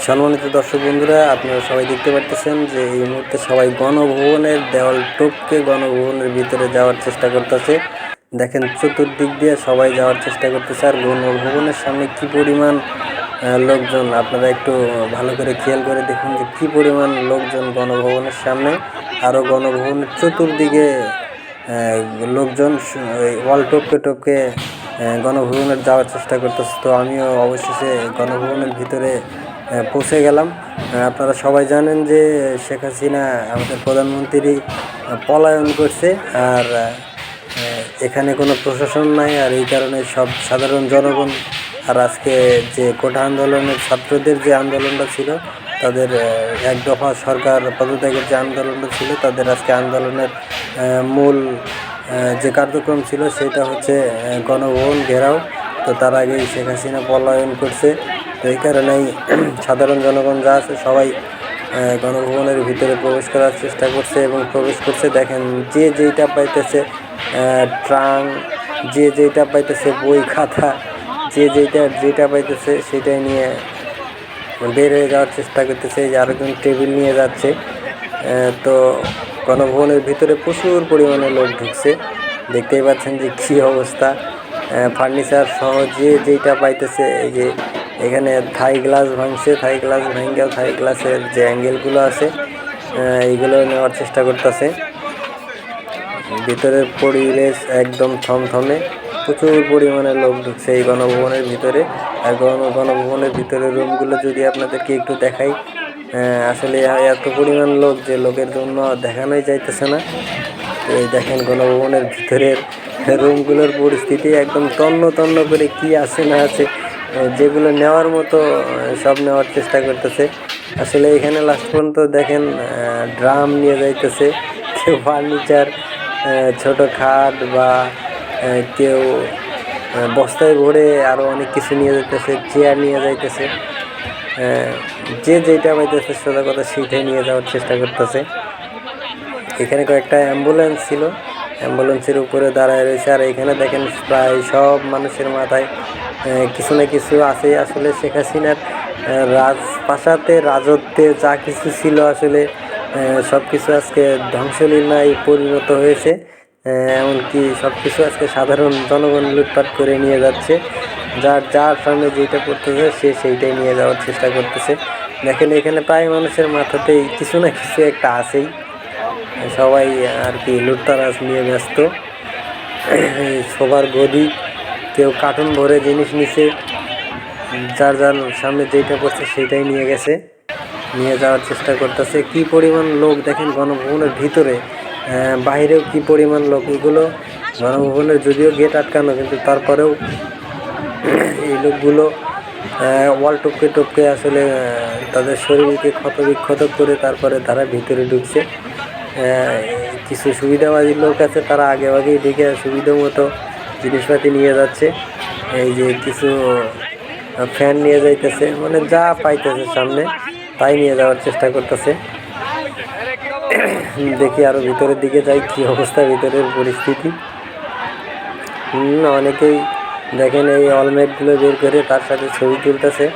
সম্মানিত দর্শক বন্ধুরা, আপনারা সবাই দেখতে পাচ্ছেন যে এই মুহূর্তে সবাই গণভবনের দেওয়াল টপকে গণভবনের ভিতরে যাওয়ার চেষ্টা করতেছে। দেখেন চতুর্দিক দিয়ে সবাই যাওয়ার চেষ্টা করতেছে। আর গণভবনের সামনে কি পরিমাণ লোকজন, আপনারা একটু ভালো করে খেয়াল করে দেখুন যে কি পরিমাণ লোকজন গণভবনের সামনে। আরও গণভবনের চতুর্দিকে লোকজন ওয়াল টপকে টপকে গণভবনের যাওয়ার চেষ্টা করতেছে। তো আমিও অবশেষে গণভবনের ভিতরে পৌঁছে গেলাম। আপনারা সবাই জানেন যে শেখ হাসিনা আমাদের প্রধানমন্ত্রী পলায়ন করছে, আর এখানে কোনো প্রশাসন নাই। আর এই কারণে সব সাধারণ জনগণ, আর আজকে যে কোটা আন্দোলনের ছাত্রদের যে আন্দোলনটা ছিল, তাদের এক দফা সরকার পদত্যাগের যে আন্দোলনটা ছিল, তাদের আজকে আন্দোলনের মূল যে কার্যক্রম ছিল সেটা হচ্ছে গণভবন ঘেরাও। তো তার আগেই শেখ হাসিনা পলায়ন করছে। তো এই কারণেই সাধারণ জনগণ যা আছে সবাই গণভবনের ভিতরে প্রবেশ করার চেষ্টা করছে এবং প্রবেশ করছে। দেখেন যে যেইটা পাইতেছে ট্রাং, যে যেইটা পাইতেছে বই খাতা, যে যেটা পাইতেছে সেটাই নিয়ে বের হয়ে যাওয়ার চেষ্টা করতেছে। যে আরেকজন টেবিল নিয়ে যাচ্ছে। তো গণভবনের ভিতরে প্রচুর পরিমাণে লোক ঢুকছে, দেখতেই পাচ্ছেন যে কী অবস্থা। ফার্নিচার সহ যে যেইটা পাইতেছে, এই যে এখানে থাই গ্লাস ভাঙছে, থাই গ্লাস ভাঙা, থাই গ্লাসের যে অ্যাঙ্গেলগুলো আছে এইগুলো নেওয়ার চেষ্টা করতেছে। ভিতরের পরিবেশ একদম থমথমে, প্রচুর পরিমাণে লোক ঢুকছে এই গণভবনের ভিতরে। আর গণভবনের ভিতরের রুমগুলো যদি আপনাদেরকে একটু দেখাই, আসলে এত পরিমাণ লোক যে লোকের জন্য দেখানোই যাইতেছে না। তো এই দেখেন গণভবনের ভিতরের রুমগুলোর পরিস্থিতি একদম তন্ন তন্ন করে কি আছে না আছে, যেগুলো নেওয়ার মতো সব নেওয়ার চেষ্টা করতেছে। আসলে এখানে লাস্ট পর্যন্ত দেখেন ড্রাম নিয়ে যাইতেছে, কেউ ফার্নিচার, ছোটো খাট, বা কেউ বস্তায় ভরে আরও অনেক কিছু নিয়ে যাইতেছে, চেয়ার নিয়ে যাইতেছে। যে যেটা পাইতেছে সোজা কথা সেইটাই নিয়ে যাওয়ার চেষ্টা করতেছে। এখানে কয়েকটা অ্যাম্বুলেন্স ছিল, অ্যাম্বুলেন্সের উপরে দাঁড়ায় রয়েছে। আর এখানে দেখেন প্রায় সব মানুষের মাথায় কিছু না কিছু আছে। আসলে শেখ হাসিনার রাজপ্রাসাদে রাজত্বে যা কিছু ছিল, আসলে সব কিছু আজকে ধ্বংসলীলায় পরিণত হয়েছে। এমনকি সব কিছু আজকে সাধারণ জনগণ লুটপাট করে নিয়ে যাচ্ছে। যার সামনে যেটা করতেছে সে সেইটাই নিয়ে যাওয়ার চেষ্টা করতেছে। দেখেন এখানে প্রায় মানুষের মাথাতেই কিছু না কিছু একটা আছেই, সবাই আর কি লুটতরাজ নিয়ে ব্যস্ত। সবার গদি, কেউ কার্টুন ভরে জিনিস নিছে, যার সামনে যেটা পড়ছে সেইটাই নিয়ে গেছে, নিয়ে যাওয়ার চেষ্টা করতেছে। কি পরিমাণ লোক দেখেন গণভবনের ভিতরে, বাইরেও কি পরিমাণ লোক। এগুলো গণভবনের যদিও গেট আটকানো, কিন্তু তারপরেও এই লোকগুলো ওয়াল টপকে টপকে আসলে তাদের শরীরকে ক্ষতবিক্ষত করে তারপরে তারা ভিতরে ঢুকছে। কিছু সুবিধাবাদী লোক আছে, তারা আগেই ঢুকে সুবিধা মতো জিনিসপাতি নিয়ে যাচ্ছে। এই যে কিছু ফ্যান নিয়ে যাইতেছে, মানে যা পাইতেছে সামনে তাই নিয়ে যাওয়ার চেষ্টা করতেছে। দেখি আরও ভিতরের দিকে যাই কি অবস্থা ভিতরের পরিস্থিতি। অনেকেই দেখেন এই অলমেটগুলো বের করে তার সাথে ছবি তুলতেছে।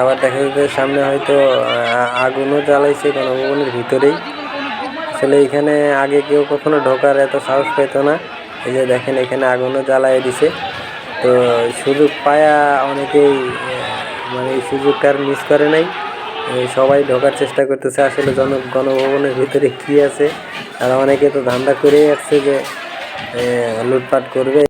আবার দেখা যাচ্ছে সামনে হয়তো আগুনও জ্বালাইছে গণভবনের ভিতরেই। আসলে এখানে আগে কেউ কখনো ঢোকার এত সাহস পেত না। এই যে দেখেন এখানে আগুনও জ্বালাই দিছে। তো সুযোগ পায়া অনেকেই মানে এই সুযোগটা আর মিস করে নাই, সবাই ঢোকার চেষ্টা করতেছে। আসলে গণভবনের ভিতরে কি আছে, আর অনেকে তো ধান্দা করেই আসছে যে লুটপাট করবে।